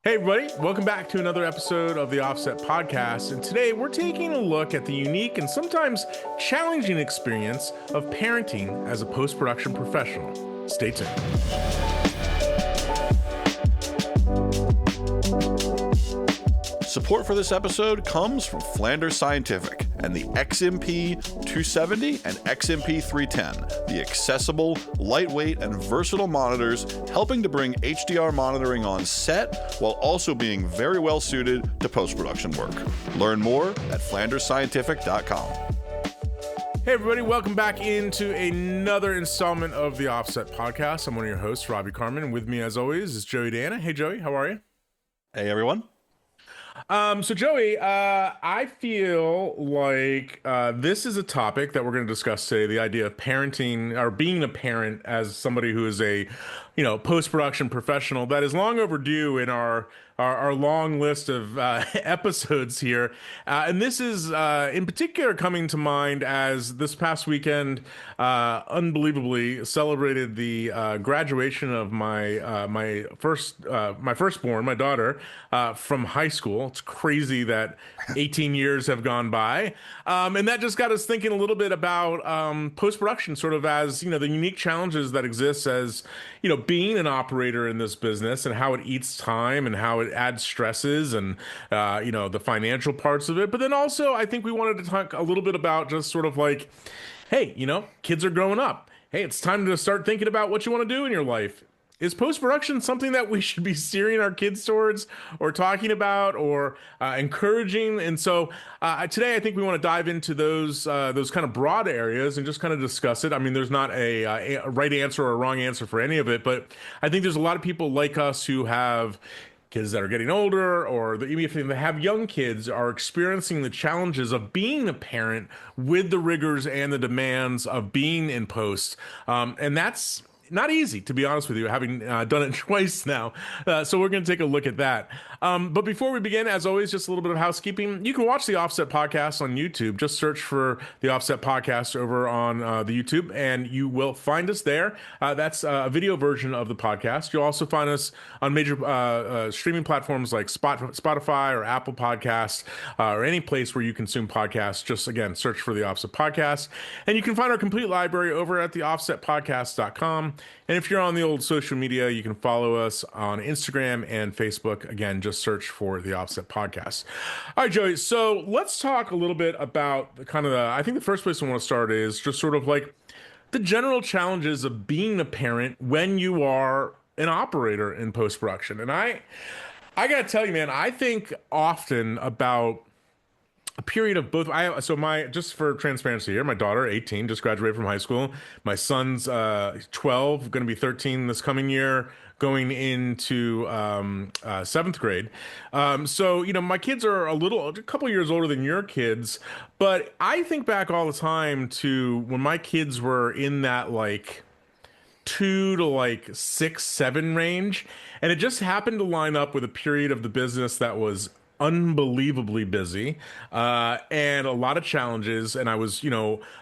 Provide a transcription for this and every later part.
Hey, everybody, welcome back to another episode of the Offset Podcast. And today we're taking a look at the unique and sometimes challenging experience of parenting as a post production professional. Stay tuned. Support for this episode comes from Flanders Scientific and the XMP 270 and XMP 310, the accessible, lightweight, and versatile monitors helping to bring HDR monitoring on set while also being very well suited to post-production work. Learn more at flandersscientific.com. Hey, everybody, welcome back into another installment of the Offset Podcast. I'm one of your hosts, Robbie Carmen, and with me, as always, is Joey Dana. Hey, Joey, how are you? Hey, everyone. So Joey, I feel like this is a topic that we're going to discuss today, the idea of parenting or being a parent as somebody who is a, post-production professional that is long overdue in our long list of episodes here. And this is in particular coming to mind as this past weekend unbelievably celebrated the graduation of my firstborn, my daughter, from high school. It's crazy that 18 years have gone by. And that just got us thinking a little bit about post-production, sort of as, the unique challenges that exist as, being an operator in this business and how it eats time and how it adds stresses and, the financial parts of it. But then also, I think we wanted to talk a little bit about just sort of like, hey, kids are growing up. Hey, it's time to start thinking about what you want to do in your life. Is post-production something that we should be steering our kids towards or talking about or encouraging? And so today I think we want to dive into those kind of broad areas and just kind of discuss it. I mean, there's not a right answer or a wrong answer for any of it, but I think there's a lot of people like us who have kids that are getting older or even if they have young kids are experiencing the challenges of being a parent with the rigors and the demands of being in post. And that's not easy, to be honest with you, having done it twice now. So we're going to take a look at that. But before we begin, as always, just a little bit of housekeeping. You can watch the Offset Podcast on YouTube. Just search for the Offset Podcast over on the YouTube, and you will find us there. That's a video version of the podcast. You'll also find us on major streaming platforms like Spotify or Apple Podcasts or any place where you consume podcasts. Just, again, search for the Offset Podcast. And you can find our complete library over at theoffsetpodcast.com. And if you're on the old social media, you can follow us on Instagram and Facebook. Again, just search for the Offset Podcast. All right, Joey. So let's talk a little bit about I think the first place I want to start is just sort of like the general challenges of being a parent when you are an operator in post-production. And I got to tell you, man, I think often about a period of both. Just for transparency here, my daughter, 18, just graduated from high school. My son's 12, going to be 13 this coming year, going into seventh grade. My kids are a couple years older than your kids, but I think back all the time to when my kids were in that like 2 to like 6, 7 range, and it just happened to line up with a period of the business that was unbelievably busy and a lot of challenges, and I was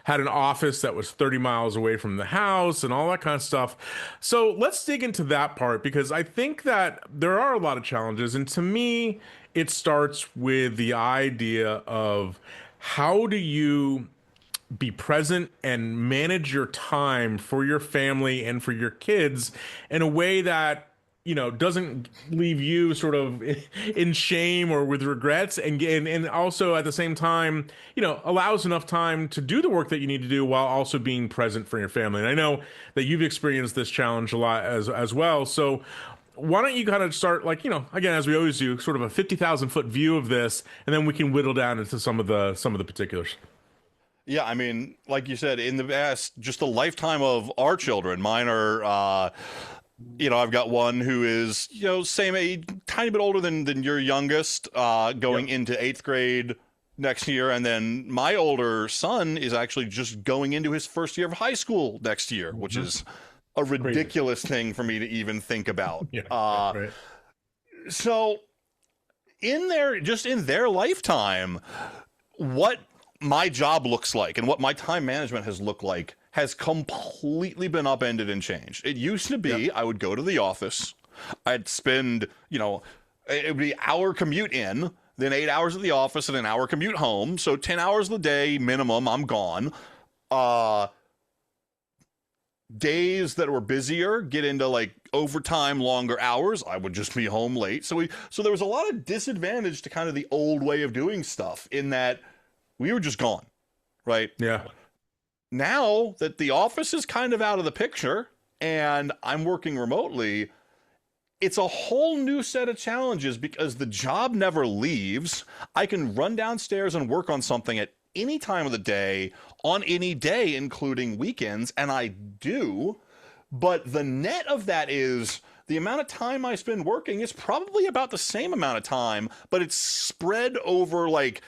had an office that was 30 miles away from the house and all that kind of stuff. So let's dig into that part, because I think that there are a lot of challenges, and to me it starts with the idea of how do you be present and manage your time for your family and for your kids in a way that doesn't leave you sort of in shame or with regrets, and also at the same time, allows enough time to do the work that you need to do while also being present for your family. And I know that you've experienced this challenge a lot as well. So why don't you kind of start, like, again, as we always do, sort of a 50,000 foot view of this, and then we can whittle down into some of the particulars. Yeah, I mean, like you said, in the past, just a lifetime of our children. Mine are I've got one who is, same age, tiny bit older than your youngest, going into 8th grade next year. And then my older son is actually just going into his first year of high school next year, which is a ridiculous thing for me to even think about. Right. So in their lifetime, what my job looks like and what my time management has looked like has completely been upended and changed. It used to be I would go to the office, I'd spend, It would be hour commute in, then 8 hours at the office, and an hour commute home. So 10 hours of the day minimum, I'm gone. Uh, Days that were busier get into like overtime, longer hours. I would just be home late. So there was a lot of disadvantage to kind of the old way of doing stuff in that we were just gone, right? Yeah. Now that the office is kind of out of the picture and I'm working remotely, it's a whole new set of challenges because the job never leaves. I can run downstairs and work on something at any time of the day, on any day, including weekends, and I do. But the net of that is the amount of time I spend working is probably about the same amount of time, but it's spread over like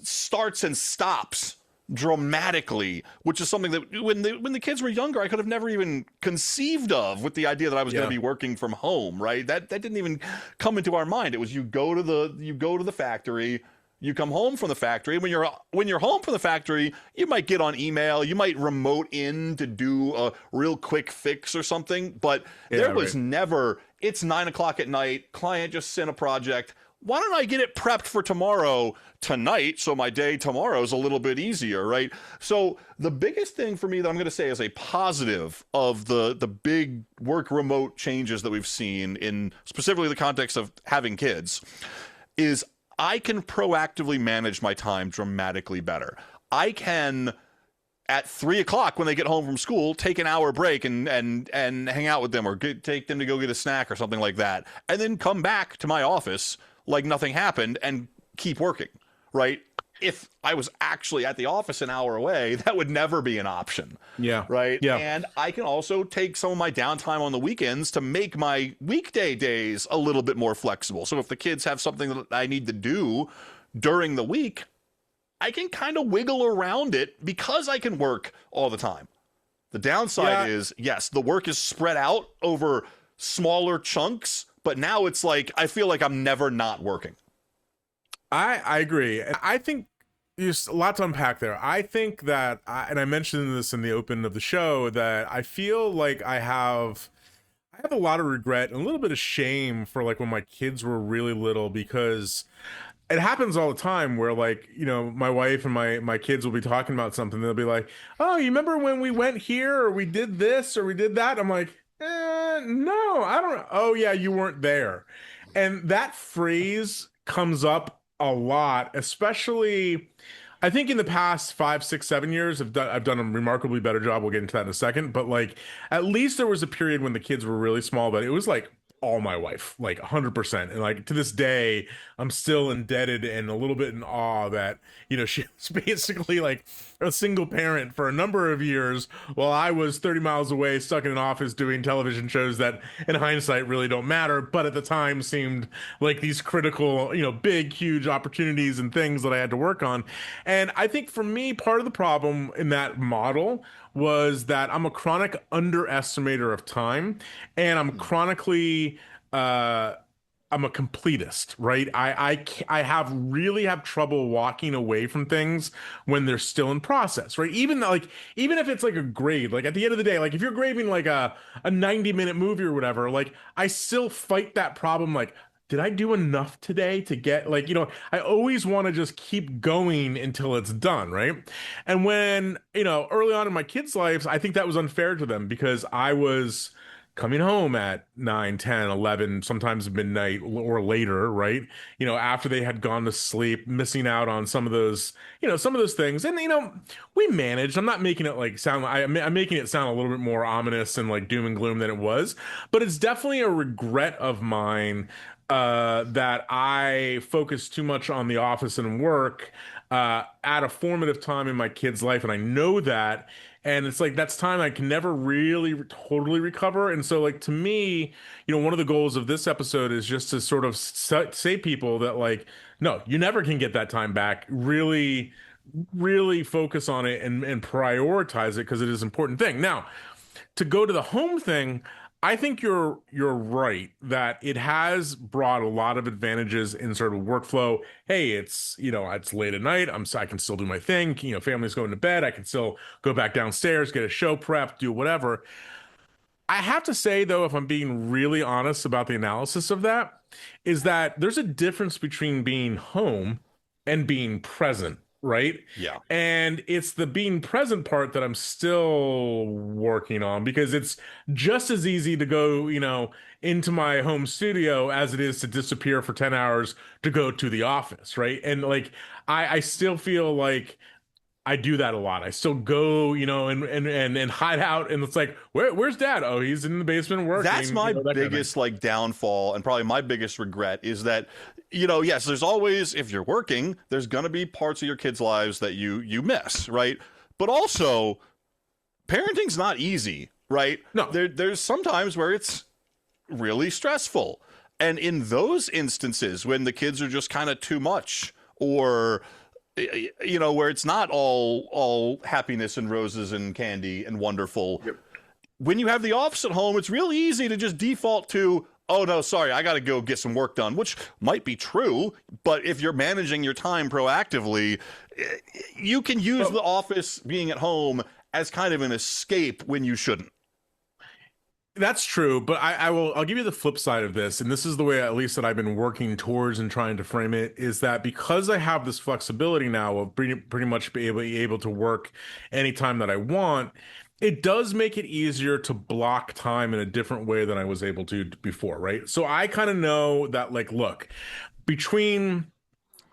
starts and stops dramatically, which is something that when the kids were younger, I could have never even conceived of with the idea that I was going to Yeah. be working from home, right? That didn't even come into our mind. It was you go to the factory, you come home from the factory. When you're home from the factory, you might get on email, you might remote in to do a real quick fix or something, but Yeah, there was right. never, it's 9 o'clock at night, client just sent a project. Why don't I get it prepped for tomorrow tonight so my day tomorrow is a little bit easier, right? So the biggest thing for me that I'm going to say is a positive of the big work remote changes that we've seen in specifically the context of having kids is I can proactively manage my time dramatically better. I can at 3 o'clock when they get home from school, take an hour break and hang out with them or take them to go get a snack or something like that, and then come back to my office like nothing happened and keep working, right? If I was actually at the office an hour away, that would never be an option, Yeah. right? Yeah. And I can also take some of my downtime on the weekends to make my weekday days a little bit more flexible. So if the kids have something that I need to do during the week, I can kind of wiggle around it because I can work all the time. The downside Yeah. is, yes, the work is spread out over smaller chunks, but now it's like I feel like I'm never not working. I agree. And I think there's a lot to unpack there. I think that, and I mentioned this in the open of the show, that I feel like I have a lot of regret and a little bit of shame for like when my kids were really little, because it happens all the time where like, my wife and my kids will be talking about something. They'll be like, oh, you remember when we went here or we did this or we did that? I'm like, no, I don't. Oh yeah, you weren't there. And that phrase comes up a lot, especially I think in the past 5, 6, 7 years, I've done a remarkably better job. We'll get into that in a second. But like, at least there was a period when the kids were really small, but it was like all my wife, like 100%. And like to this day, I'm still indebted and a little bit in awe that, she was basically like a single parent for a number of years while I was 30 miles away, stuck in an office doing television shows that in hindsight really don't matter, but at the time seemed like these critical, big, huge opportunities and things that I had to work on. And I think for me, part of the problem in that model was that I'm a chronic underestimator of time, and I'm chronically I'm a completist, right? I have really have trouble walking away from things when they're still in process, right? Even if it's like a grade, like at the end of the day, like if you're grading like a 90-minute movie or whatever, like I still fight that problem. Like, did I do enough today to get like, I always want to just keep going until it's done, right? And when, early on in my kids' lives, I think that was unfair to them because I was coming home at 9, 10, 11, sometimes midnight or later, right? After they had gone to sleep, missing out on some of those things. And, we managed. I'm not making it like sound, I'm making it sound a little bit more ominous and like doom and gloom than it was, but it's definitely a regret of mine that I focused too much on the office and work at a formative time in my kid's life. And I know that. And it's like that's time I can never really totally recover. And so, like, to me, one of the goals of this episode is just to sort of say people that, like, no, you never can get that time back. Really, really focus on it and prioritize it because it is an important thing. Now, to go to the home thing, I think you're right that it has brought a lot of advantages in sort of workflow. Hey, it's late at night. I can still do my thing. Family's going to bed. I can still go back downstairs, get a show prep, do whatever. I have to say, though, if I'm being really honest about the analysis of that, is that there's a difference between being home and being present, right? Yeah. And it's the being present part that I'm still working on because it's just as easy to go, into my home studio as it is to disappear for 10 hours to go to the office, right? And like, I still feel like I do that a lot. I still go, and hide out, and it's like, where's Dad? Oh, he's in the basement working. That's my that kind of thing. biggest like downfall, and probably my biggest regret is that, yes, there's always, if you're working, there's gonna be parts of your kids' lives that you miss, right? But also, parenting's not easy, right? No. There's sometimes where it's really stressful, and in those instances when the kids are just kind of too much, or where it's not all happiness and roses and candy and wonderful. Yep. When you have the office at home, it's really easy to just default to, oh no, sorry, I got to go get some work done, which might be true, but if you're managing your time proactively, you can use the office being at home as kind of an escape when you shouldn't. That's true, but I'll give you the flip side of this, and this is the way at least that I've been working towards and trying to frame it, is that because I have this flexibility now of pretty much be able to work anytime that I want, it does make it easier to block time in a different way than I was able to before, right? So I kind of know that, like, look, between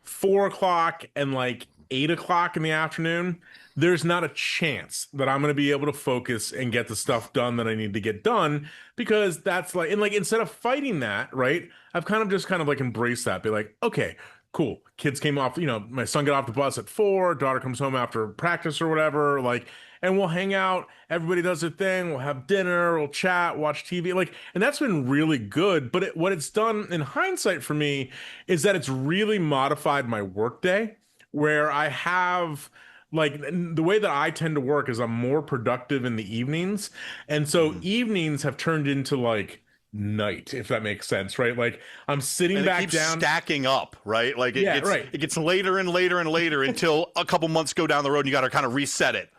4 o'clock and like 8 o'clock in the afternoon, there's not a chance that I'm going to be able to focus and get the stuff done that I need to get done, because that's like, and like, instead of fighting that, right, I've kind of like embraced that, be like, okay, cool. Kids came off, my son got off the bus at 4, daughter comes home after practice or whatever, like, and we'll hang out. Everybody does their thing. We'll have dinner, we'll chat, watch TV, like, and that's been really good. But what it's done in hindsight for me is that it's really modified my workday, where I have, like, the way that I tend to work is I'm more productive in the evenings. And so evenings have turned into like night, if that makes sense, right? Like, I'm sitting And back it keeps down. stacking up, right? Like Yeah, right. it gets later and later and later until a couple months go down the road and you got to kind of reset it.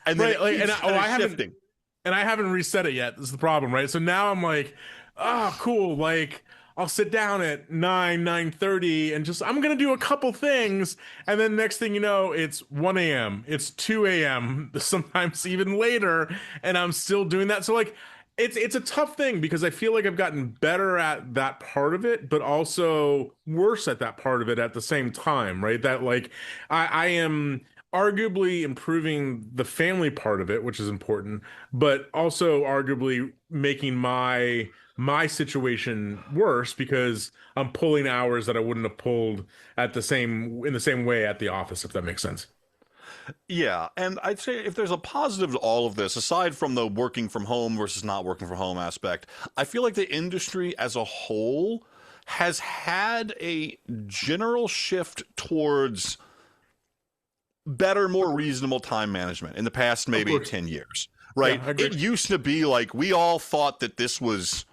And then Right, like, it keeps and I haven't shifting. and I haven't reset it yet. This is the problem, right? So now I'm like, oh, cool. Like, I'll sit down at 9:30 and just, I'm going to do a couple things. And then next thing you know, it's 1 a.m. It's 2 a.m. Sometimes even later. And I'm still doing that. So like, it's a tough thing because I feel like I've gotten better at that part of it, but also worse at that part of it at the same time, right? That like, I am arguably improving the family part of it, which is important, but also arguably making my situation worse because I'm pulling hours that I wouldn't have pulled in the same way at the office, if that makes sense. Yeah, and I'd say if there's a positive to all of this, aside from the working from home versus not working from home aspect, I feel like the industry as a whole has had a general shift towards better, more reasonable time management in the past maybe 10 years, right? Yeah, I agree. It used to be like we all thought that this was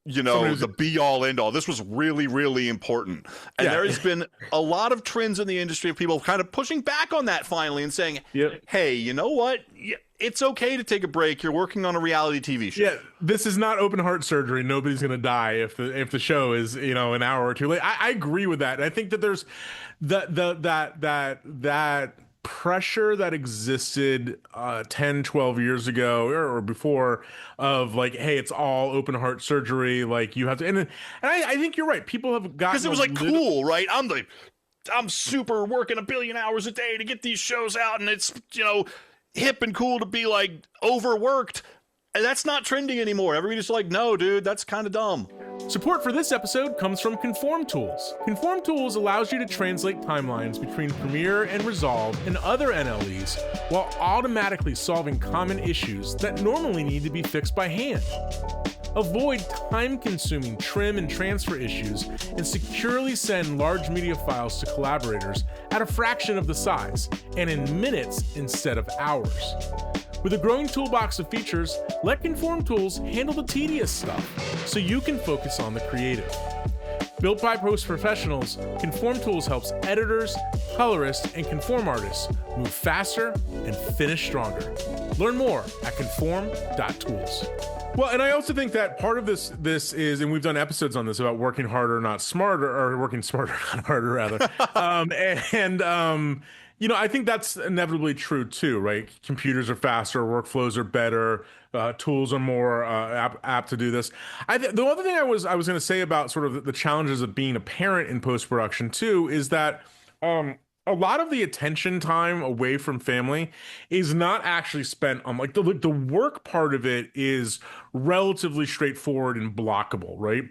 the be all end all. This was really, really important. And Yeah. there has been a lot of trends in the industry of people kind of pushing back on that finally and saying, Yep. hey, you know what? It's okay to take a break. You're working on a reality TV show. Yeah, this is not open heart surgery. Nobody's gonna die if the show is an hour or two late. I agree with that. And I think that there's that pressure that existed 10 12 years ago or before, of like, hey, it's all open heart surgery, like you have to, and I think you're right, people have gotten, Because it was like cool, right? I'm super working 1 billion hours a day to get these shows out, and it's hip and cool to be like overworked, and that's not trending anymore. Everybody's like, no, dude, that's kind of dumb. Support for this episode comes from Conform Tools. Conform Tools allows you to translate timelines between Premiere and Resolve and other NLEs while automatically solving common issues that normally need to be fixed by hand. Avoid time-consuming trim and transfer issues and securely send large media files to collaborators at a fraction of the size and in minutes instead of hours. With a growing toolbox of features, let Conform Tools handle the tedious stuff so you can focus on the creative. Built by post professionals, Conform Tools helps editors, colorists, and conform artists move faster and finish stronger. Learn more at conform.tools. Well, and I also think that part of this is, and we've done episodes on this about working harder, not smarter, or working smarter, not harder, rather. I think that's inevitably true too, right? Computers are faster, workflows are better, tools are more apt to do this. The other thing I was going to say about sort of the challenges of being a parent in post production too is that. A lot of the attention time away from family is not actually spent on like the work part of it is relatively straightforward and blockable, right?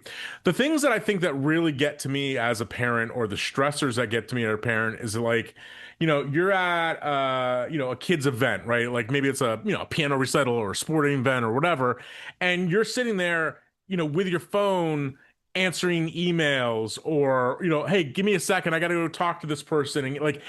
The things that I think that really get to me as a parent or the stressors that get to me as a parent is like, you're at a kid's event, right? Like maybe it's a piano recital or a sporting event or whatever, and you're sitting there, with your phone answering emails or hey, give me a second, I gotta go talk to this person. And like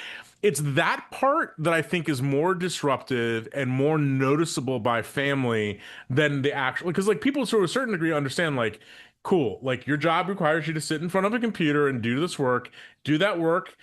it's that part that I think is more disruptive and more noticeable by family than the actual, because like people to a certain degree understand like cool, like your job requires you to sit in front of a computer and do this work, do that work,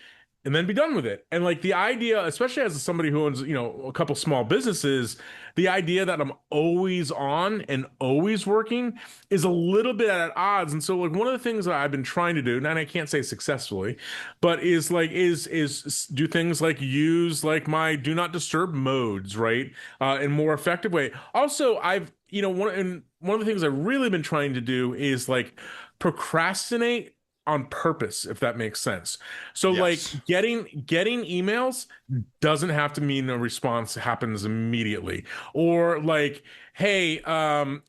and then be done with it. And like the idea, especially as somebody who owns, a couple small businesses, the idea that I'm always on and always working is a little bit at odds. And so like one of the things that I've been trying to do, and I can't say successfully, but is do things like use like my do not disturb modes, right? In more effective way. Also, one of the things I've really been trying to do is like procrastinate on purpose, if that makes sense. So Yes. like getting emails doesn't have to mean a response happens immediately. Or like, hey,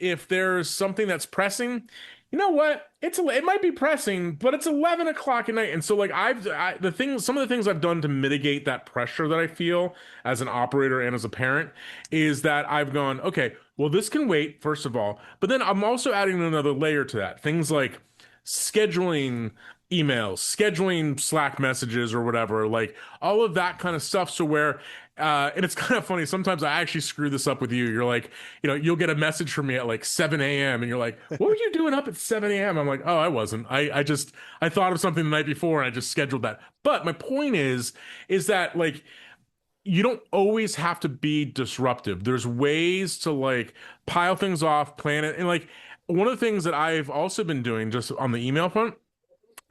if there's something that's pressing, you know what? It might be pressing, but it's 11 o'clock at night. And so like some of the things I've done to mitigate that pressure that I feel as an operator and as a parent is that I've gone, okay, well, this can wait, first of all, but then I'm also adding another layer to that. Things like scheduling emails, scheduling Slack messages or whatever, like all of that kind of stuff. So where, and it's kind of funny, sometimes I actually screw this up with you. You're like, you'll get a message from me at like 7 a.m. and you're like, what were you doing up at 7 a.m.? I'm like, oh, I wasn't. I thought of something the night before and I just scheduled that. But my point is that like, you don't always have to be disruptive. There's ways to like pile things off, plan it. And like, one of the things that I've also been doing just on the email front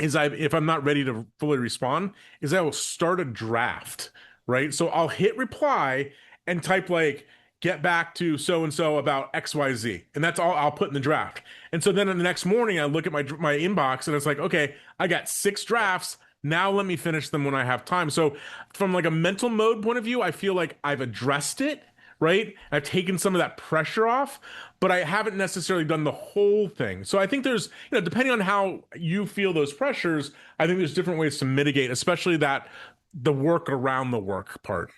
is if I'm not ready to fully respond, is I will start a draft, right? So I'll hit reply and type like, get back to so-and-so about XYZ. And that's all I'll put in the draft. And so then in the next morning, I look at my inbox and it's like, okay, I got 6 drafts. Now let me finish them when I have time. So from like a mental mode point of view, I feel like I've addressed it, right? I've taken some of that pressure off, but I haven't necessarily done the whole thing. So I think there's, depending on how you feel those pressures, I think there's different ways to mitigate, especially the work around the work part.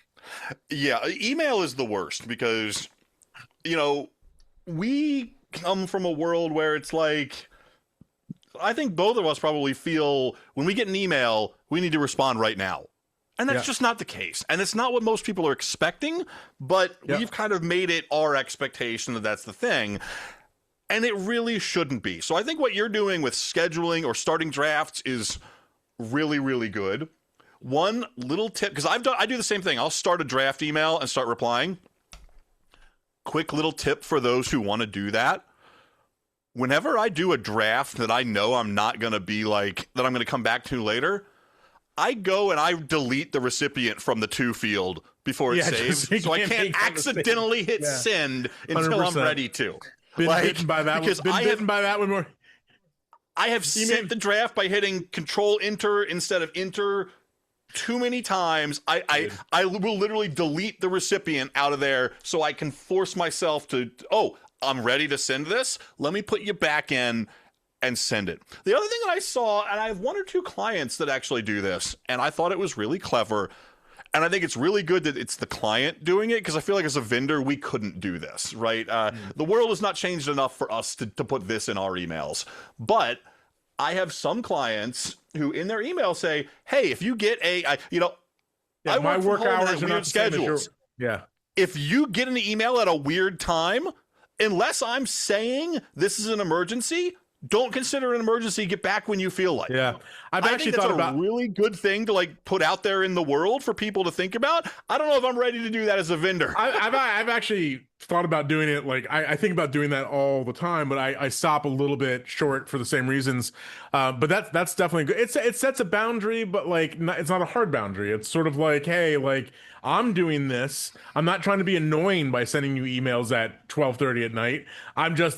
Yeah, email is the worst because, we come from a world where it's like, I think both of us probably feel when we get an email, we need to respond right now. And that's just not the case. And it's not what most people are expecting, but we've kind of made it our expectation that that's the thing. And it really shouldn't be. So I think what you're doing with scheduling or starting drafts is really, really good. One little tip, because I do the same thing. I'll start a draft email and start replying. Quick little tip for those who want to do that. Whenever I do a draft that I know I'm not going to be like, that I'm going to come back to later, I go and I delete the recipient from the to field before it's saved, so I can't accidentally hit send until 100%. I'm ready to. Bitten by that. Because bitten by that one more. I have sent the draft by hitting Control Enter instead of Enter too many times. I will literally delete the recipient out of there so I can force myself to. Oh, I'm ready to send this. Let me put you back in and send it. The other thing that I saw, and I have 1 or 2 clients that actually do this, and I thought it was really clever. And I think it's really good that it's the client doing it, because I feel like as a vendor, we couldn't do this, right? The world has not changed enough for us to put this in our emails. But I have some clients who in their email say, hey, if you get I my work hours are weird not schedules. If you get an email at a weird time, unless I'm saying this is an emergency, don't consider an emergency. Get back when you feel like. Yeah, I've I actually think that's thought a about. really good thing to like put out there in the world for people to think about. I don't know if I'm ready to do that as a vendor. I've actually thought about doing it. Like I think about doing that all the time, but I stop a little bit short for the same reasons. But that's definitely good. It sets a boundary, but like it's not a hard boundary. It's sort of like, hey, like I'm doing this. I'm not trying to be annoying by sending you emails at 12:30 at night.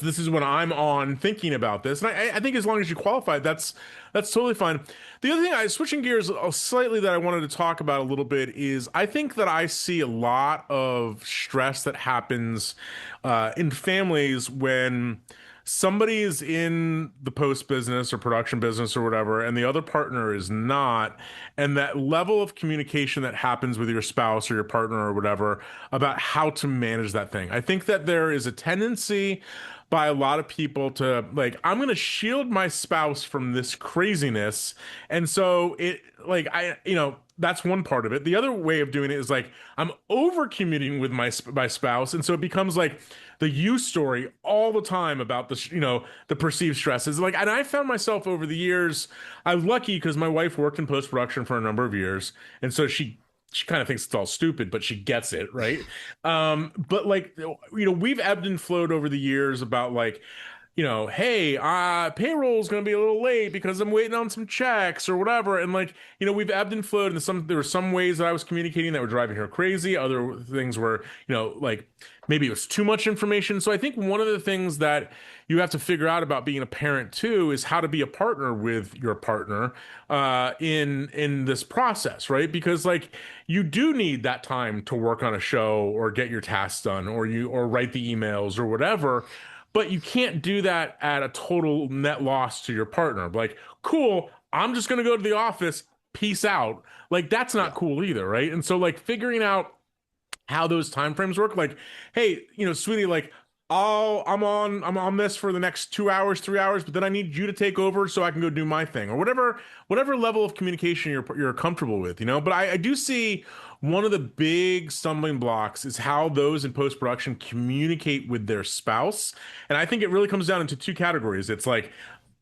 This is when I'm on thinking about this. And I think as long as you qualify, that's totally fine. The other thing, switching gears slightly, that I wanted to talk about a little bit is I think that I see a lot of stress that happens in families when somebody is in the post business or production business or whatever, and the other partner is not, and that level of communication that happens with your spouse or your partner or whatever about how to manage that thing. I think that there is a tendency by a lot of people to like, I'm going to shield my spouse from this craziness. And so that's one part of it. The other way of doing it is like, I'm over commuting with my spouse. And so it becomes like the you story all the time about the perceived stresses. Like, and I found myself over the years, I'm lucky because my wife worked in post production for a number of years. And so she kind of thinks it's all stupid, but she gets it, right? But like, we've ebbed and flowed over the years about like, hey, payroll's gonna be a little late because I'm waiting on some checks or whatever. And like, we've ebbed and flowed, and there were some ways that I was communicating that were driving her crazy. Other things were, like maybe it was too much information. So I think one of the things that you have to figure out about being a parent too is how to be a partner with your partner in this process, right? Because like you do need that time to work on a show or get your tasks done or write the emails or whatever. But you can't do that at a total net loss to your partner. Like, cool, I'm just gonna go to the office, peace out. Like that's not cool either, right? And so like figuring out how those time frames work, like, hey, sweetie, like I'm on this for the next 2 hours, 3 hours, but then I need you to take over so I can go do my thing or whatever level of communication you're comfortable with. But I do see one of the big stumbling blocks is how those in post production communicate with their spouse, and I think it really comes down into two categories. It's like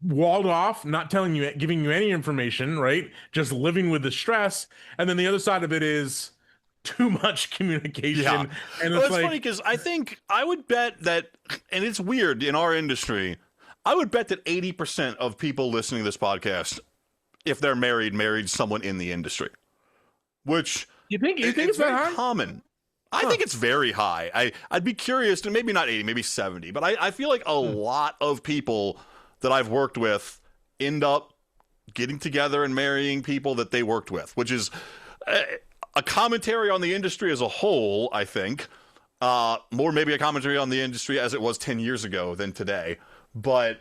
walled off, not giving you any information, right? Just living with the stress, and then the other side of it is too much communication. Yeah. And Well, it's it's like, funny because I think I would bet that, and it's weird in our industry, I would bet that 80% of people listening to this podcast, if they're married someone in the industry, which you think it's it's that very high? common. I think it's very high. I'd be curious to maybe not 80, maybe 70, but I feel like a lot of people that I've worked with end up getting together and marrying people that they worked with, which is a commentary on the industry as a whole, I think. More maybe a commentary on the industry as it was 10 years ago than today. But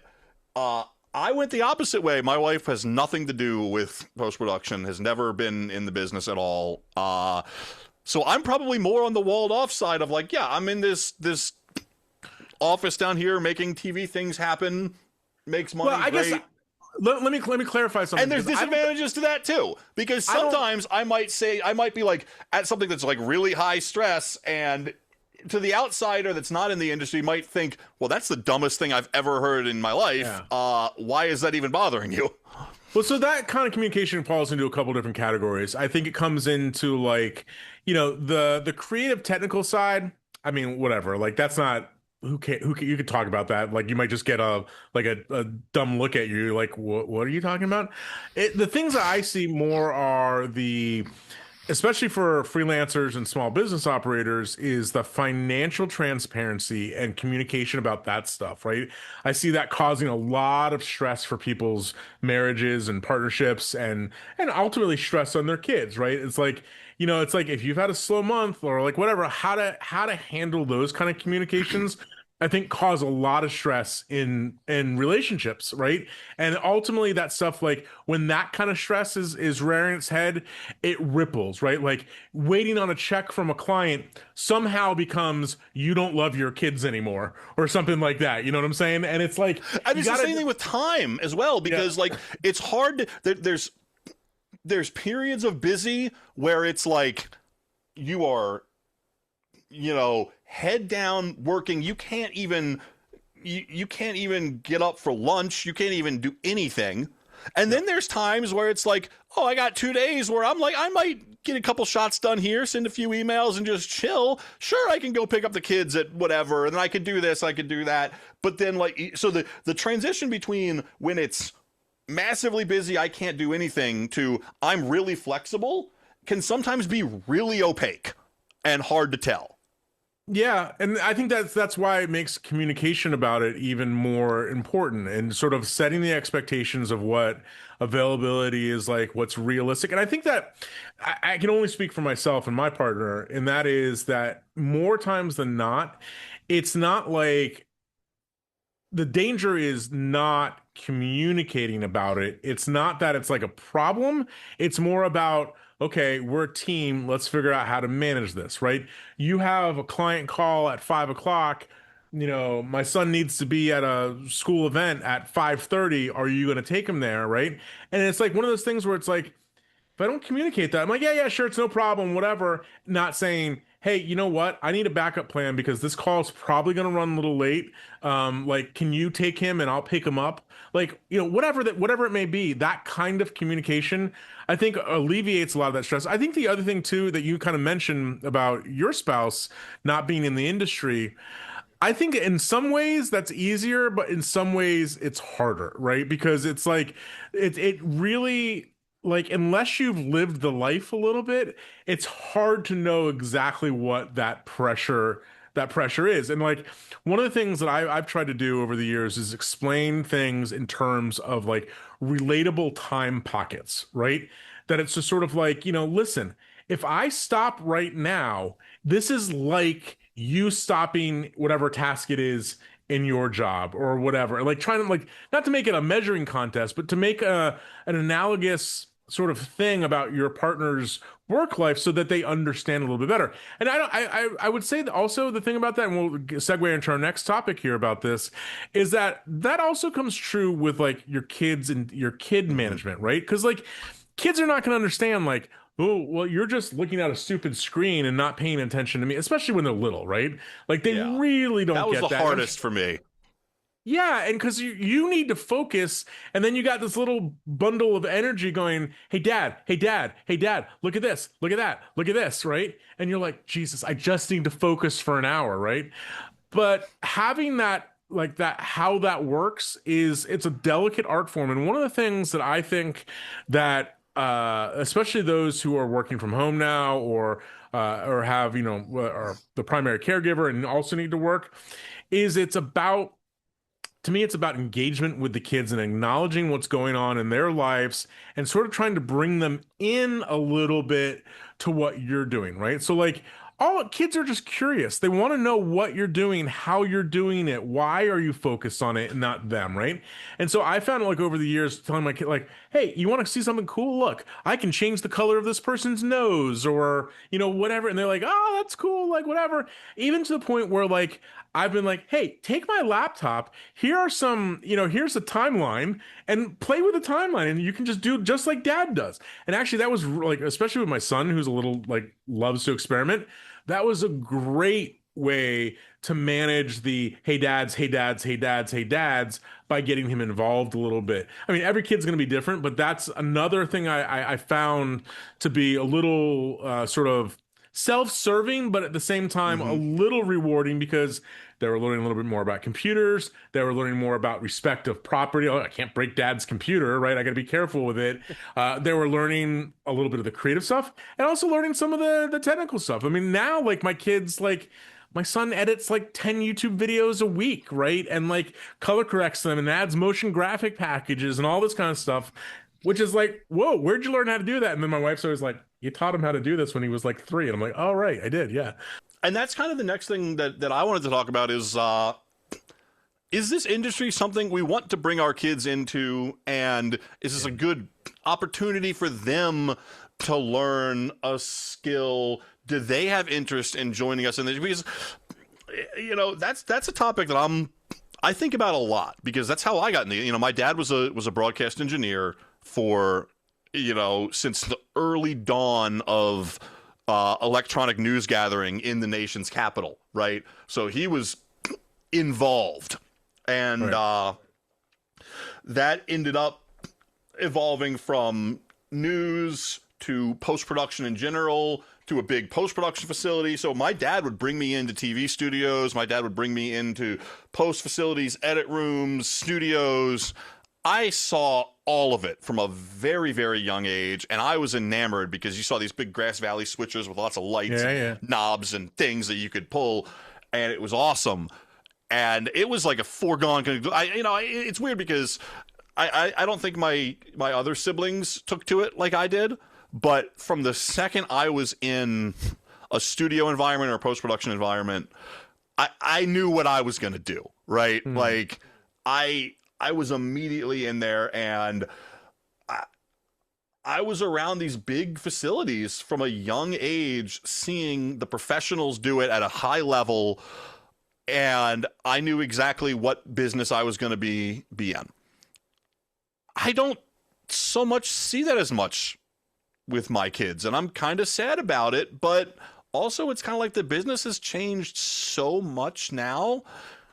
I went the opposite way. My wife has nothing to do with post-production, has never been in the business at all. So I'm probably more on the walled off side of like, yeah, I'm in this office down here making TV things happen, makes money, Well, I great. guess let me clarify something. And there's disadvantages to that too, because sometimes I might be like at something that's like really high stress, and to the outsider that's not in the industry might think, well, that's the dumbest thing I've ever heard in my life. Yeah. Why is that even bothering you? Well, so that kind of communication falls into a couple different categories. I think it comes into like, the creative technical side. I mean, whatever. Like that's not you could talk about that. Like you might just get a dumb look at you. Like what are you talking about? The things that I see more are especially for freelancers and small business operators, is the financial transparency and communication about that stuff, right? I see that causing a lot of stress for people's marriages and partnerships, and ultimately stress on their kids, right? It's like, it's like if you've had a slow month or like whatever, how to handle those kind of communications, I think cause a lot of stress in relationships, right? And ultimately that stuff, like when that kind of stress is rearing its head, it ripples, right? Like waiting on a check from a client somehow becomes you don't love your kids anymore or something like that. You know what I'm saying? And it's like, And it's the same thing with time as well, because like it's hard there's periods of busy where it's like you are head down working. You can't even you can't even get up for lunch. You can't even do anything. And then there's times where it's like, oh, I got 2 days where I'm like, I might get a couple shots done here, send a few emails, and just chill. Sure, I can go pick up the kids at whatever, and then I could do this, I could do that. But then, like, so the transition between when it's massively busy, I can't do anything, to I'm really flexible, can sometimes be really opaque and hard to tell. Yeah, and I think that's why it makes communication about it even more important, and sort of setting the expectations of what availability is like, what's realistic. And I think that I can only speak for myself and my partner, and that is that more times than not, it's not like the danger is not communicating about it. It's not that it's like a problem. It's more about, okay, we're a team. Let's figure out how to manage this, right? You have a client call at 5 o'clock. You know, my son needs to be at a school event at 5:30. Are you going to take him there, right? And it's like one of those things where it's like, if I don't communicate that, I'm like, yeah, yeah, sure, it's no problem, whatever. Not saying, hey, you know what? I need a backup plan because this call is probably going to run a little late. Like, can you take him and I'll pick him up? Like, you know, whatever it may be, that kind of communication, I think alleviates a lot of that stress. I think the other thing too that you kind of mentioned about your spouse not being in the industry, I think in some ways that's easier, but in some ways it's harder, right? Because it's like it really, like, unless you've lived the life a little bit, it's hard to know exactly what that pressure is. And like one of the things that I've tried to do over the years is explain things in terms of like relatable time pockets, right? That it's just sort of like, listen, if I stop right now, this is like you stopping whatever task it is in your job or whatever. Like trying to, like, not to make it a measuring contest, but to make an analogous sort of thing about your partner's work life so that they understand a little bit better. And I don't, I would say that also the thing about that, and we'll segue into our next topic here about this, is that that also comes true with like your kids and your kid Mm-hmm. management, right? Because like kids are not going to understand like, oh, well, you're just looking at a stupid screen and not paying attention to me, especially when they're little, right? Like they Yeah. really don't That was get the that. hardest for me. Yeah, and because you need to focus, and then you got this little bundle of energy going, hey dad, hey dad, hey dad, look at this, look at that, look at this, right? And you're like, Jesus, I just need to focus for an hour, right? But having that, like that, how that works is, it's a delicate art form. And one of the things that I think that especially those who are working from home now, or have, are the primary caregiver and also need to work, is it's about, to me, it's about engagement with the kids and acknowledging what's going on in their lives and sort of trying to bring them in a little bit to what you're doing, right? So, like, all kids are just curious. They want to know what you're doing, how you're doing it, why are you focused on it and not them, right? And so I found, like, over the years, telling my kid, like, hey, you want to see something cool? Look, I can change the color of this person's nose, or, whatever. And they're like, oh, that's cool, like, whatever. Even to the point where, like, I've been like, hey, take my laptop. Here are some, here's a timeline, and play with the timeline. And you can just do just like dad does. And actually, that was like, especially with my son, who's a little like loves to experiment, that was a great way to manage the hey dads, hey dads, hey dads, hey dads by getting him involved a little bit. I mean, every kid's going to be different, but that's another thing I found to be a little sort of self-serving, but at the same time a Hmm. little rewarding, because they were learning a little bit more about computers. They were learning more about respect of property. Oh, I can't break dad's computer, right? I got to be careful with it. They were learning a little bit of the creative stuff, and also learning some of the technical stuff. I mean, now like my kids, like my son edits like 10 YouTube videos a week, right? And like color corrects them and adds motion graphic packages and all this kind of stuff, which is like, whoa, where'd you learn how to do that? And then my wife's always like, you taught him how to do this when he was like 3. And I'm like, oh, right, I did. Yeah. And that's kind of the next thing that I wanted to talk about is this industry something we want to bring our kids into, and is this a good opportunity for them to learn a skill? Do they have interest in joining us in this? Because that's a topic that I think about a lot, because that's how I got in the, my dad was a broadcast engineer for, since the early dawn of electronic news gathering in the nation's capital, right? So he was involved. and Right. that ended up evolving from news to post production in general to a big post production facility. So my dad would bring me into TV studios. My dad would bring me into post facilities, edit rooms, studios. I saw all of it from a very, very young age, and I was enamored because you saw these big Grass Valley switchers with lots of lights Yeah, and yeah. knobs and things that you could pull, and it was awesome. And it was like a foregone. It's weird because I don't think my other siblings took to it like I did, but from the second I was in a studio environment or a post production environment, I knew what I was gonna do, right? Hmm. Like I was immediately in there, and I, I was around these big facilities from a young age, seeing the professionals do it at a high level, and I knew exactly what business I was going to be in. I don't so much see that as much with my kids, and I'm kind of sad about it, but also it's kind of like the business has changed so much now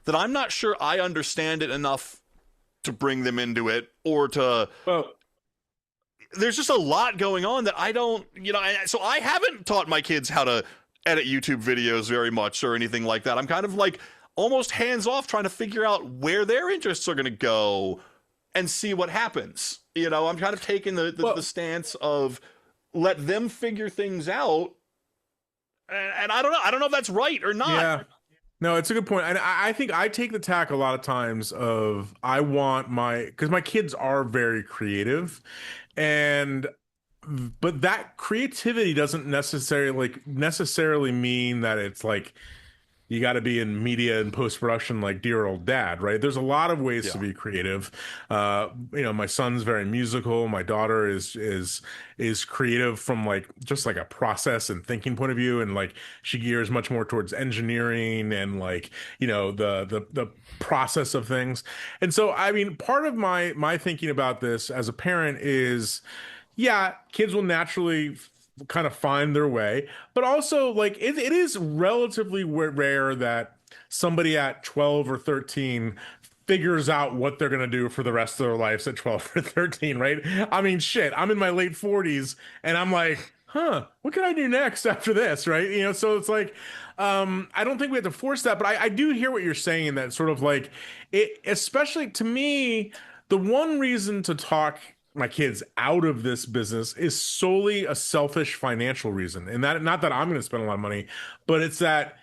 that I'm not sure I understand it enough to bring them into it, or to Well, there's just a lot going on that I don't, so I haven't taught my kids how to edit YouTube videos very much or anything like that. I'm kind of like almost hands off, trying to figure out where their interests are going to go and see what happens. I'm kind of taking the well, stance of let them figure things out. And I don't know. I don't know if that's right or not. yeah. No, it's a good point. And I think I take the tack a lot of times of I want because my kids are very creative, and but that creativity doesn't necessarily mean that it's like you got to be in media and post production like dear old dad, right? There's a lot of ways to Yeah. be creative. My son's very musical. My daughter is creative from like just like a process and thinking point of view, and like she gears much more towards engineering and like the process of things. And so, I mean, part of my thinking about this as a parent is yeah, kids will naturally kind of find their way, but also like it is relatively rare that somebody at 12 or 13 figures out what they're going to do for the rest of their lives at 12 or 13, right? I mean, shit, I'm in my late 40s and I'm like, huh, what can I do next after this, right? So it's like, I don't think we have to force that, but I do hear what you're saying, that sort of like it, especially to me, the one reason to talk my kids out of this business is solely a selfish financial reason. And that, not that I'm going to spend a lot of money, but it's that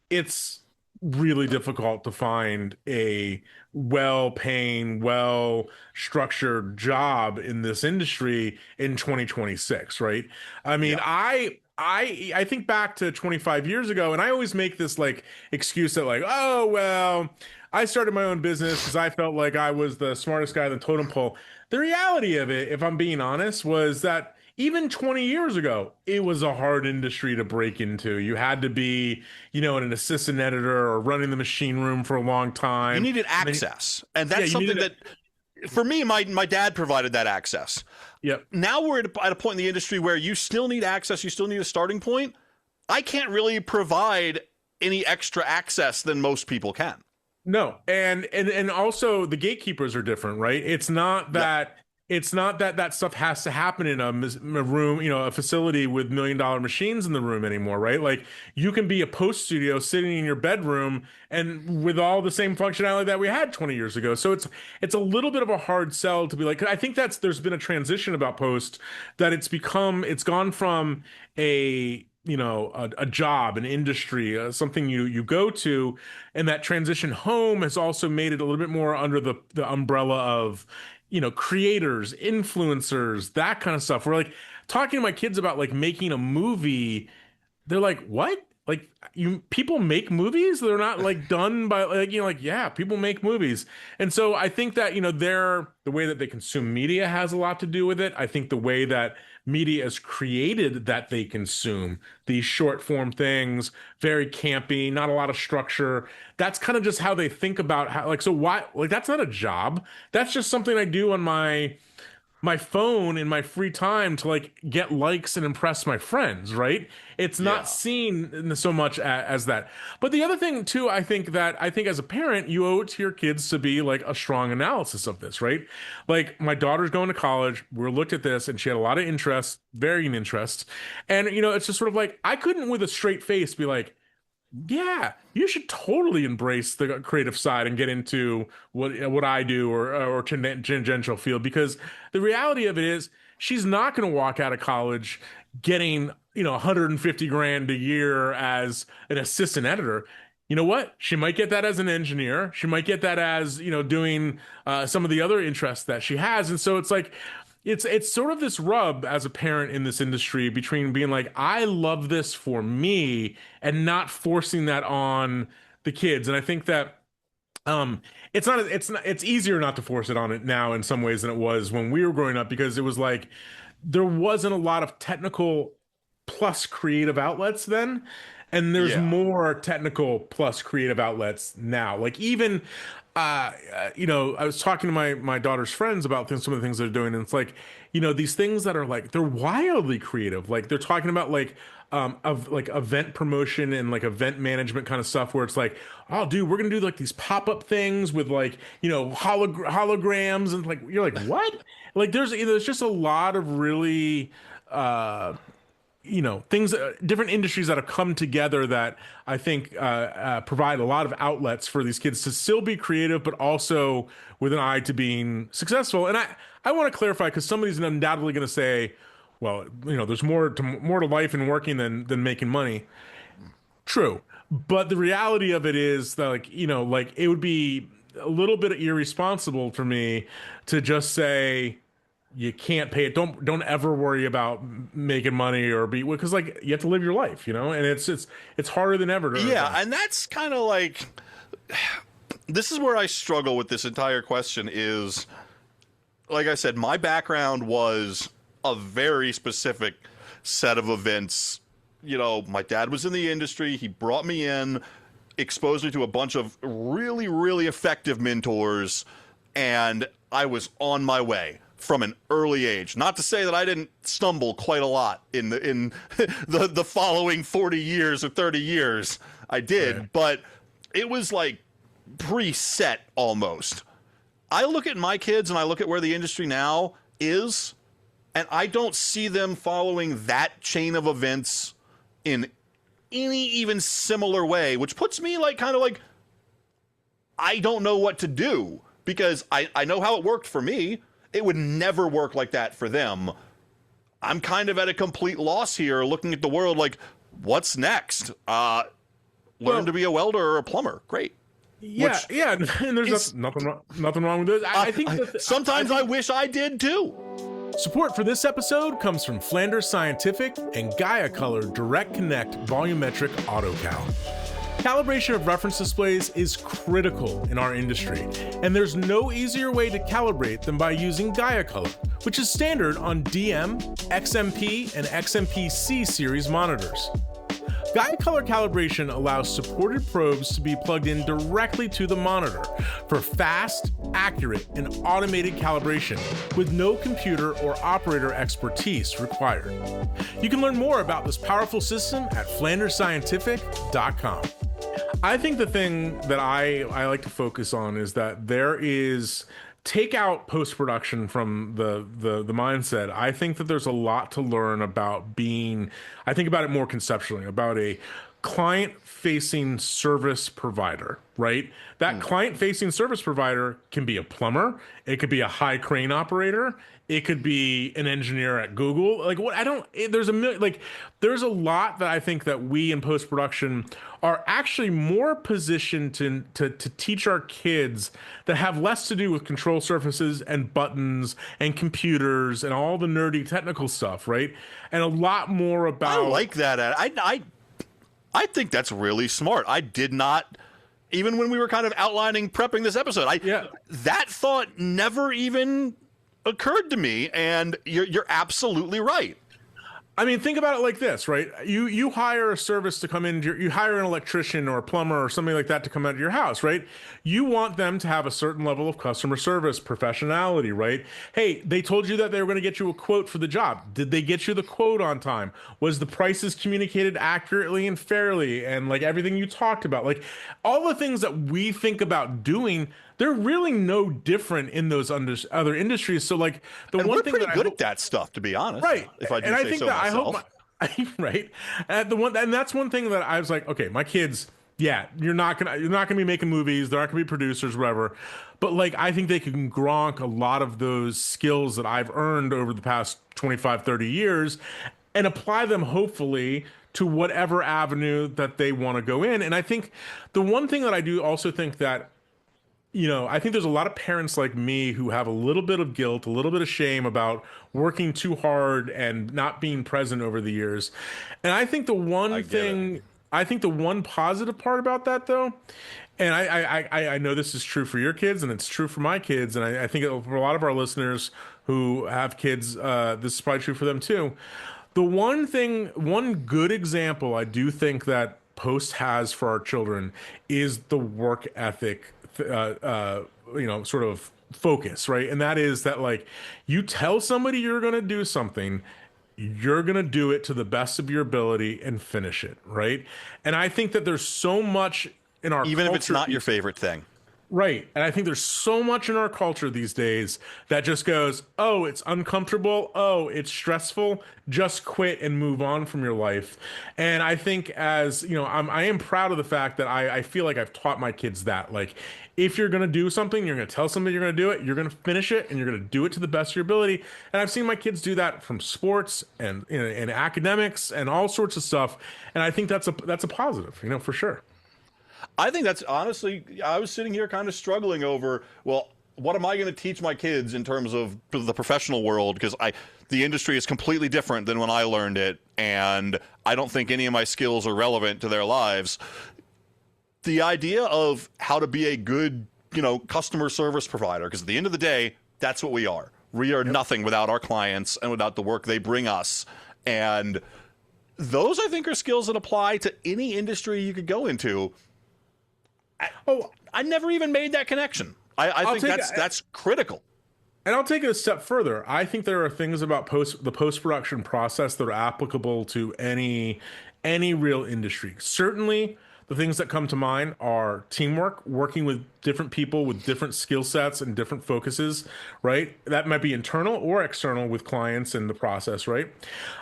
it's really difficult to find a well-paying, well-structured job in this industry in 2026, right? I mean, Yeah. I think back to 25 years ago, and I always make this like excuse that like, oh well, I started my own business because I felt like I was the smartest guy on the totem pole. The reality of it, if I'm being honest, was that even 20 years ago, it was a hard industry to break into. You had to be, an assistant editor or running the machine room for a long You time. needed And then, access. And yeah, that's you something needed it. that, for me, my dad provided that access. Yep. Now we're at a point in the industry where you still need access, you still need a starting point. I can't really provide any extra access than most people can. No, and also the gatekeepers are different, right? Yep. It's not that that stuff has to happen in a room, a facility with $1 million machines in the room anymore, right? Like you can be a post studio sitting in your bedroom and with all the same functionality that we had 20 years ago. So it's a little bit of a hard sell to be like, 'cause I think there's been a transition about post that it's gone from a job, an industry, something you go to, and that transition home has also made it a little bit more under the umbrella of creators, influencers, that kind of stuff. We're like talking to my kids about like making a movie. They're like, what? Like you people make movies? They're not like done by like yeah, people make movies. And so I think that, the way that they consume media has a lot to do with it. I think the way that media is created that they consume these short form things, very campy, not a lot of structure. That's kind of just how they think about how, like, so why, like, that's not a job. That's just something I do on my my phone in my free time to like get likes and impress my friends, right? It's not Yeah. seen so much as that. But the other thing too, I think as a parent, you owe it to your kids to be like a strong analysis of this, right? Like my daughter's going to college. We looked at this and she had a lot of interests, varying interests. And it's just sort of like I couldn't with a straight face be like, yeah, you should totally embrace the creative side and get into what I do or tangential field because the reality of it is she's not going to walk out of college getting 150 grand a year as an assistant editor. You know what? She might get that as an engineer. She might get that as doing some of the other interests that she has, and so it's like it's sort of this rub as a parent in this industry between being like, I love this for me and not forcing that on the kids. And I think that it's easier not to force it on it now in some ways than it was when we were growing up because it was like there wasn't a lot of technical plus creative outlets then. And there's Yeah. more technical plus creative outlets now. Like even I was talking to my daughter's friends about some of the things they're doing, and it's like, these things that are like they're wildly creative. Like they're talking about like of like event promotion and like event management kind of stuff where it's like, oh dude, we're gonna do like these pop-up things with like, holograms and like you're like, what? Like there's just a lot of really things, different industries that have come together that I think provide a lot of outlets for these kids to still be creative, but also with an eye to being successful. And I want to clarify because somebody's undoubtedly going to say, well, there's more to life and working than making money. True. But the reality of it is that like it would be a little bit irresponsible for me to just say you can't pay it. Don't ever worry about making money or be because like you have to live your life, and it's harder than ever. Yeah, and that's kind of like this is where I struggle with this entire question is like I said, my background was a very specific set of events. My dad was in the industry. He brought me in, exposed me to a bunch of really, really effective mentors, and I was on my way from an early age. Not to say that I didn't stumble quite a lot in the following 40 years or 30 years. I did, Right. but it was like preset almost. I look at my kids and I look at where the industry now is, and I don't see them following that chain of events in any even similar way, which puts me like kind of like I don't know what to do because I know how it worked for me. It would never work like that for them. I'm kind of at a complete loss here looking at the world like, what's next? Learn to be a welder or a plumber. Great. Yeah, Which yeah, and there's is- nothing wrong with this. I think that sometimes I wish I did too. support for this episode comes from Flanders Scientific and Gaia Color Direct Connect Volumetric AutoCal. Calibration of reference displays is critical in our industry, and there's no easier way to calibrate than by using Gaia Color, which is standard on DM, XMP, and XMP-C series monitors. Gaia Color calibration allows supported probes to be plugged in directly to the monitor for fast, accurate, and automated calibration with no computer or operator expertise required. You can learn more about this powerful system at flandersscientific.com. I think the thing that I like to focus on is that there is take out post-production from the mindset. I think that there's a lot to learn about being, I think about it more conceptually, about a client-facing service provider, right? That client-facing service provider can be a plumber, it could be a high crane operator, it could be an engineer at Google. Like what I don't there's a like there's a lot that I think that we in post-production are actually more positioned to teach our kids that have less to do with control surfaces and buttons and computers and all the nerdy technical stuff, right? And a lot more about I like that. I think that's really smart. I did not, even when we were kind of outlining, prepping this episode, that thought never even occurred to me. And you're absolutely right. I mean, think about it like this, right? You hire a service to come in, you hire an electrician or a plumber or something like that to come out to your house, right? You want them to have a certain level of customer service, professionality, right? Hey, they told you that they were going to get you a quote for the job. Did they get you the quote on time? Was the prices communicated accurately and fairly, and like everything you talked about? Like all the things that we think about doing, they're really no different in those other industries. So like the And one we're thing pretty that I good hope, at that stuff, to be honest. right, If I do and I say think so that I hope myself. right, the one, and that's one thing that I was like, okay, my kids, yeah, you're not gonna be making movies, they're not gonna be producers, whatever, but like I think they can gronk a lot of those skills that I've earned over the past 25, 30 years and apply them hopefully to whatever avenue that they want to go in. And I think the one thing that I do also think that, I think there's a lot of parents like me who have a little bit of guilt, a little bit of shame about working too hard and not being present over the years. And I think the I one get it. thing, I think the one positive part about that though, and I know this is true for your kids and it's true for my kids, and I think for a lot of our listeners who have kids, this is probably true for them too. The one thing, one good example I do think that Post has for our children is the work ethic, sort of focus, right? And that is that, like, you tell somebody you're going to do something, you're going to do it to the best of your ability and finish it, right? And I think that there's so much in our Even if it's culture. not your favorite thing. Right. And I think there's so much in our culture these days that just goes, oh, it's uncomfortable. Oh, it's stressful. Just quit and move on from your life. And I think as, I am proud of the fact that I feel like I've taught my kids that. Like, if you're going to do something, you're going to tell somebody you're going to do it, you're going to finish it, and you're going to do it to the best of your ability. And I've seen my kids do that from sports and academics and all sorts of stuff. And I think that's a positive, for sure. I think that's honestly, I was sitting here kind of struggling over, well, what am I going to teach my kids in terms of the professional world? Because the industry is completely different than when I learned it, and I don't think any of my skills are relevant to their lives. The idea of how to be a good, customer service provider, because at the end of the day, that's what we are. We are nothing without our clients and without the work they bring us. And those, I think, are skills that apply to any industry you could go into. I never even made that connection. I think that's critical. And I'll take it a step further. I think there are things about the post-production process that are applicable to any real industry. Certainly, the things that come to mind are teamwork, working with different people with different skill sets and different focuses, right? That might be internal or external with clients in the process, right?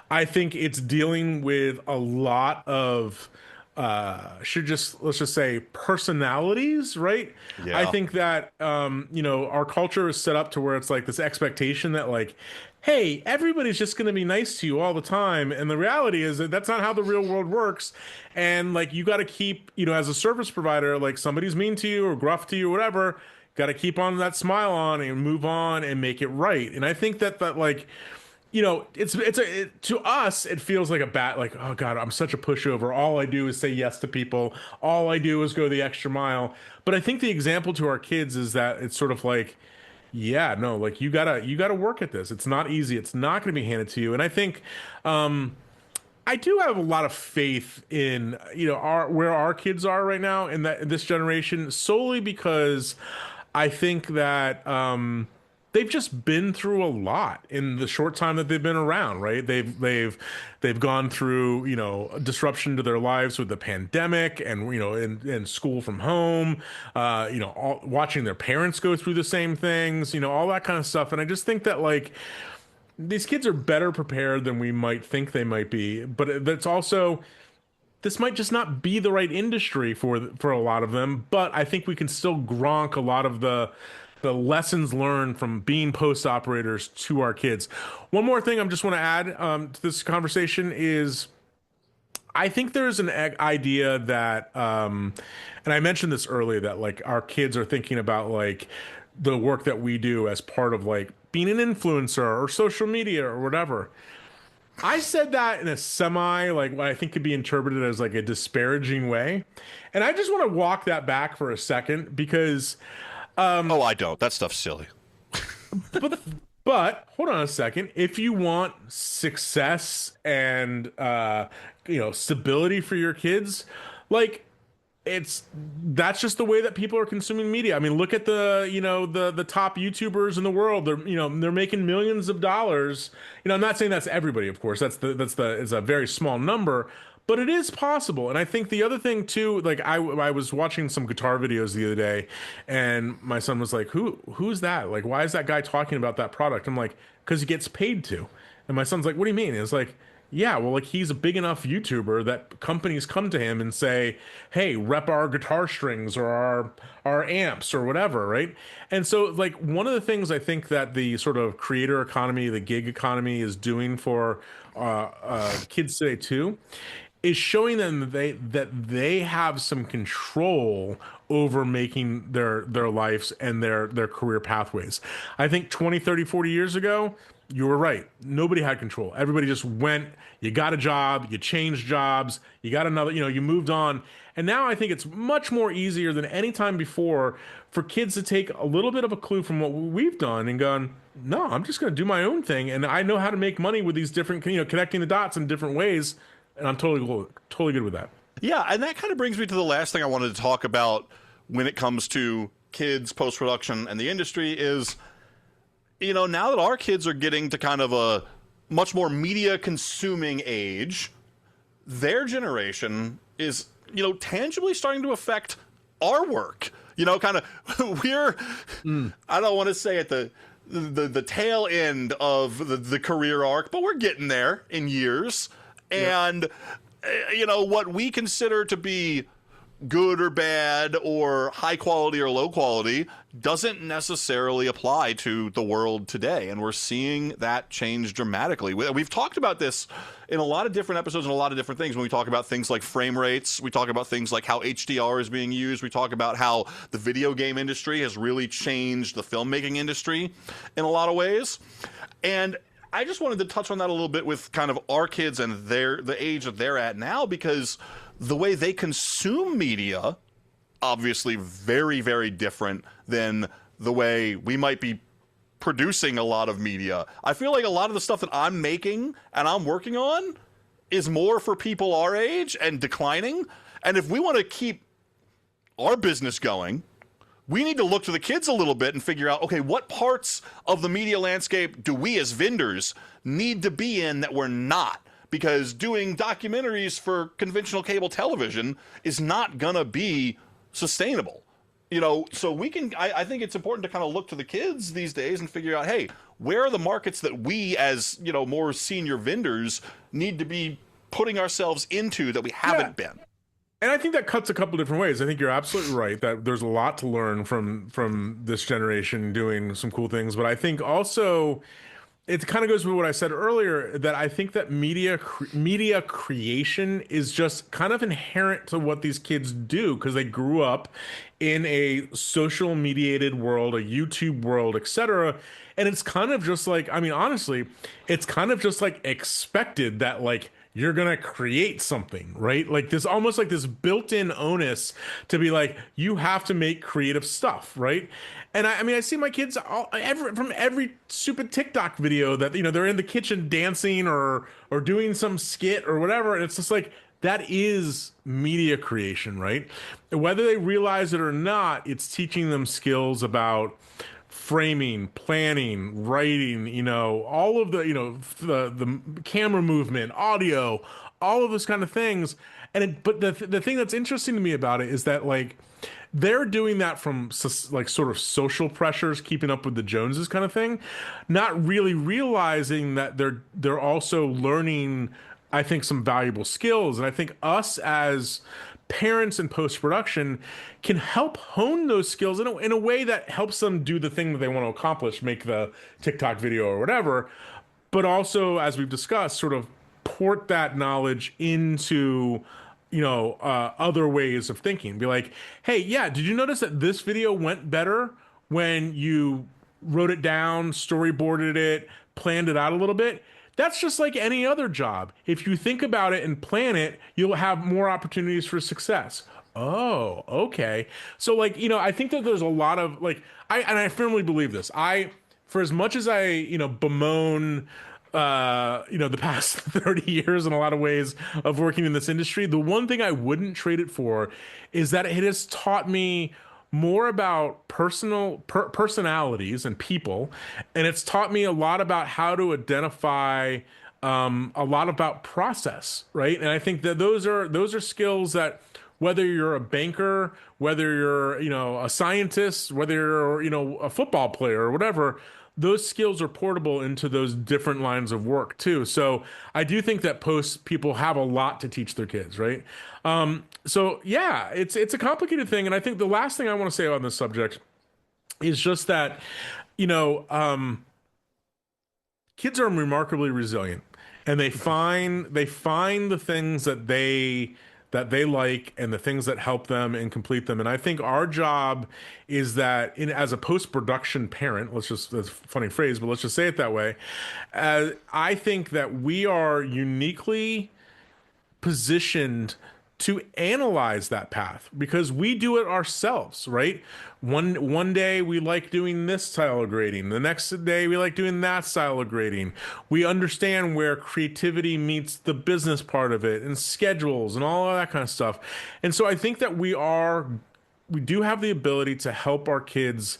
I think it's dealing with a lot of let's just say personalities, right? Yeah. I think that our culture is set up to where it's like this expectation that, like, hey, everybody's just going to be nice to you all the time, and the reality is that that's not how the real world works. And like, you got to keep, as a service provider, like, somebody's mean to you or gruff to you or whatever, got to keep on that smile on and move on and make it right. And I think that like, to us, it feels like a like, oh God, I'm such a pushover. All I do is say yes to people. All I do is go the extra mile. But I think the example to our kids is that it's sort of like, yeah, no, like, you gotta work at this. It's not easy. It's not going to be handed to you. And I think, I do have a lot of faith in, where our kids are right now in this generation, solely because I think that, they've just been through a lot in the short time that they've been around, right? They've gone through, disruption to their lives with the pandemic and, in school from home, watching their parents go through the same things, all that kind of stuff. And I just think that, like, these kids are better prepared than we might think they might be, but that's also, this might just not be the right industry for a lot of them. But I think we can still gronk a lot of the lessons learned from being post operators to our kids. One more thing I just want to add to this conversation is, I think there's an idea that, and I mentioned this earlier, that like our kids are thinking about like the work that we do as part of like being an influencer or social media or whatever. I said that in a like what I think could be interpreted as like a disparaging way. And I just want to walk that back for a second because Oh, I don't. That stuff's silly. But hold on a second. If you want success and stability for your kids, like it's that's just the way that people are consuming media. I mean, look at the top YouTubers in the world. They're making millions of dollars. I'm not saying that's everybody, of course. That's it's a very small number, but it is possible. And I think the other thing too, like I was watching some guitar videos the other day, and my son was like, "Who's that? Like, why is that guy talking about that product?" I'm like, "Because he gets paid to." And my son's like, "What do you mean?" It's like, yeah, well, like he's a big enough YouTuber that companies come to him and say, "Hey, rep our guitar strings or our amps or whatever," right? And so, like one of the things I think that the sort of creator economy, the gig economy, is doing for kids today too, is showing them that they have some control over making their lives and their career pathways. I think 20, 30, 40 years ago, you were right. Nobody had control. Everybody just went, you got a job, you changed jobs, you got another, you moved on. And now I think it's much more easier than any time before for kids to take a little bit of a clue from what we've done and gone, no, I'm just going to do my own thing. And I know how to make money with these different, connecting the dots in different ways. And I'm totally good with that. Yeah, and that kind of brings me to the last thing I wanted to talk about when it comes to kids, post production, and the industry is, now that our kids are getting to kind of a much more media consuming age, their generation is, tangibly starting to affect our work. Kind of we're I don't want to say at the tail end of the career arc, but we're getting there in years. And what we consider to be good or bad or high quality or low quality doesn't necessarily apply to the world today, and we're seeing that change dramatically. We've talked about this in a lot of different episodes and a lot of different things. When we talk about things like frame rates, we talk about things like how HDR is being used, we talk about how the video game industry has really changed the filmmaking industry in a lot of ways. And I just wanted to touch on that a little bit with kind of our kids and the age that they're at now, because the way they consume media, obviously very, very different than the way we might be producing a lot of media. I feel like a lot of the stuff that I'm making and I'm working on is more for people our age and declining. And if we want to keep our business going, we need to look to the kids a little bit and figure out, okay, what parts of the media landscape do we as vendors need to be in that we're not? Because doing documentaries for conventional cable television is not going to be sustainable. So we can, I think it's important to kind of look to the kids these days and figure out, hey, where are the markets that we as, more senior vendors need to be putting ourselves into that we haven't been? And I think that cuts a couple different ways. I think you're absolutely right that there's a lot to learn from this generation doing some cool things. But I think also it kind of goes with what I said earlier, that I think that media creation is just kind of inherent to what these kids do because they grew up in a social mediated world, a YouTube world, etc. And it's kind of just like, I mean, honestly, it's kind of just like expected that like you're gonna create something, right? Like this, almost like this built-in onus to be like, you have to make creative stuff, right? And I mean, I see my kids from every stupid TikTok video that they're in the kitchen dancing or doing some skit or whatever, and it's just like that is media creation, right? Whether they realize it or not, it's teaching them skills about framing, planning, writing, all of the camera movement, audio, all of those kind of things. But the thing that's interesting to me about it is that like they're doing that from like sort of social pressures, keeping up with the Joneses kind of thing, not really realizing that they're also learning, I think, some valuable skills. And I think us as parents in post-production can help hone those skills in a way that helps them do the thing that they want to accomplish, make the TikTok video or whatever, but also, as we've discussed, sort of port that knowledge into other ways of thinking. Be like, hey, yeah, did you notice that this video went better when you wrote it down, storyboarded it, planned it out a little bit? That's just like any other job. If you think about it and plan it, you'll have more opportunities for success. Oh, okay. So like, I think that there's a lot of like, I firmly believe this. I for as much as I, bemoan, the past 30 years in a lot of ways of working in this industry, the one thing I wouldn't trade it for is that it has taught me more about personalities and people, and it's taught me a lot about how to identify a lot about process, right? And I think that those are skills that whether you're a banker, whether you're, a scientist, whether you're, a football player or whatever, those skills are portable into those different lines of work too. So I do think that post people have a lot to teach their kids, right? So yeah, it's a complicated thing, and I think the last thing I want to say on this subject is just that, you know, um, kids are remarkably resilient, and they find the things that they like and the things that help them and complete them. And I think our job is that as a post-production parent, that's a funny phrase, but let's just say it that way. I think that we are uniquely positioned to analyze that path because we do it ourselves, right? One day we like doing this style of grading. The next day we like doing that style of grading. We understand where creativity meets the business part of it and schedules and all of that kind of stuff. And so I think that we do have the ability to help our kids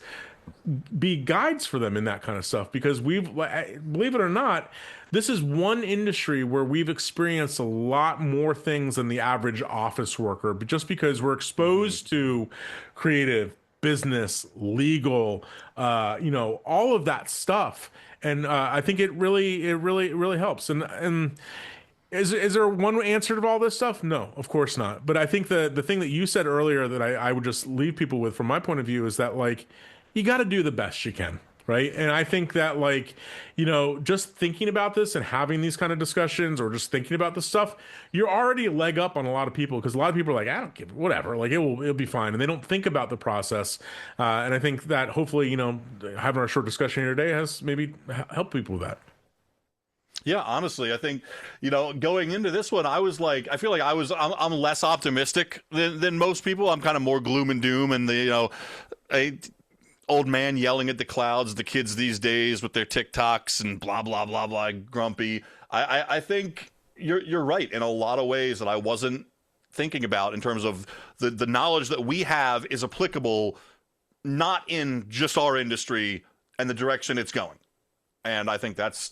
be guides for them in that kind of stuff because believe it or not, this is one industry where we've experienced a lot more things than the average office worker, but just because we're exposed to creative, business, legal, all of that stuff. And I think it really helps. And is there one answer to all this stuff? No, of course not. But I think the thing that you said earlier that I would just leave people with from my point of view is that like you got to do the best you can, right? And I think that like, just thinking about this and having these kind of discussions or just thinking about this stuff, you're already a leg up on a lot of people because a lot of people are like, I don't give whatever, like it'll be fine, and they don't think about the process. And I think that hopefully, having our short discussion here today has maybe helped people with that. Yeah, honestly, I think, going into this one, I was like, I feel like I'm less optimistic than most people. I'm kind of more gloom and doom and a old man yelling at the clouds, the kids these days with their TikToks and blah, blah, blah, blah, grumpy. I think you're right in a lot of ways that I wasn't thinking about in terms of the knowledge that we have is applicable, not in just our industry and the direction it's going. And I think that's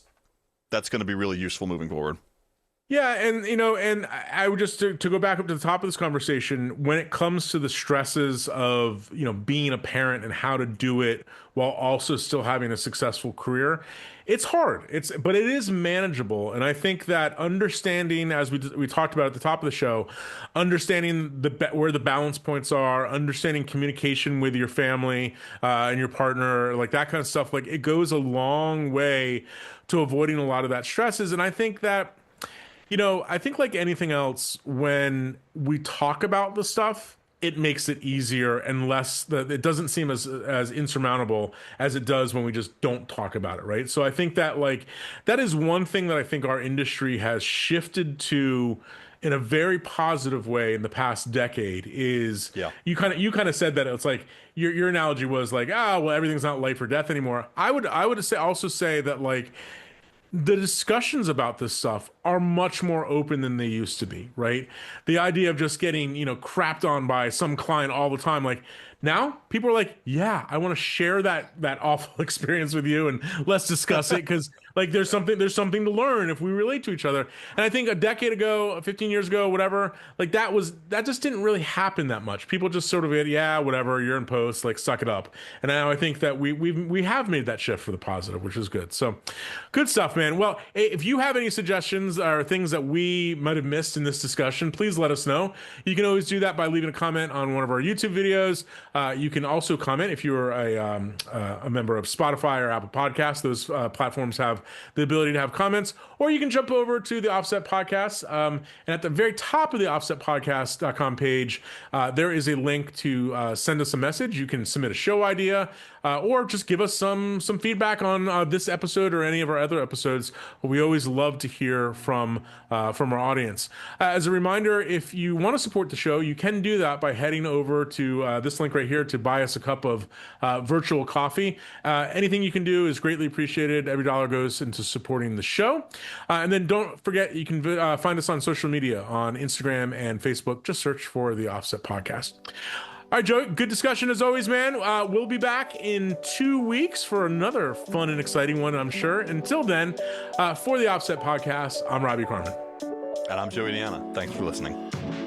going to be really useful moving forward. Yeah, and I would just to go back up to the top of this conversation, when it comes to the stresses of being a parent and how to do it while also still having a successful career, it's hard. But it is manageable, and I think that understanding, as we talked about at the top of the show, understanding where the balance points are, understanding communication with your family and your partner, like that kind of stuff, like it goes a long way to avoiding a lot of that stresses, and I think that. I think like anything else, when we talk about the stuff, it makes it easier and it doesn't seem as insurmountable as it does when we just don't talk about it, right? So I think that like that is one thing that I think our industry has shifted to in a very positive way in the past decade is Yeah. you kind of said that it's like your analogy was like, well, everything's not life or death anymore. I would also say that like the discussions about this stuff are much more open than they used to be, right? The idea of just getting, crapped on by some client all the time, like now people are like, yeah, I want to share that awful experience with you and let's discuss it because like there's something to learn if we relate to each other. And I think a decade ago, 15 years ago, whatever, like that just didn't really happen that much. People just sort of, yeah, whatever, you're in post, like suck it up. And now I think that we have made that shift for the positive, which is good. So good stuff, man. Well, if you have any suggestions or things that we might have missed in this discussion, please let us know. You can always do that by leaving a comment on one of our YouTube videos. You can also comment if you're a member of Spotify or Apple Podcasts. Those platforms have the ability to have comments, or you can jump over to the Offset Podcast. And at the very top of the offsetpodcast.com page, there is a link to send us a message. You can submit a show idea or just give us some feedback on this episode or any of our other episodes. We always love to hear from our audience. As a reminder, if you want to support the show, you can do that by heading over to this link right right here to buy us a cup of virtual coffee. Anything you can do is greatly appreciated. Every dollar goes into supporting the show. And then don't forget, you can find us on social media on Instagram and Facebook. Just search for the Offset Podcast. All right, Joey, good discussion as always, man. We'll be back in 2 weeks for another fun and exciting one, I'm sure. Until then, for the Offset Podcast, I'm Robbie Carmen. And I'm Joey Deanna. Thanks for listening.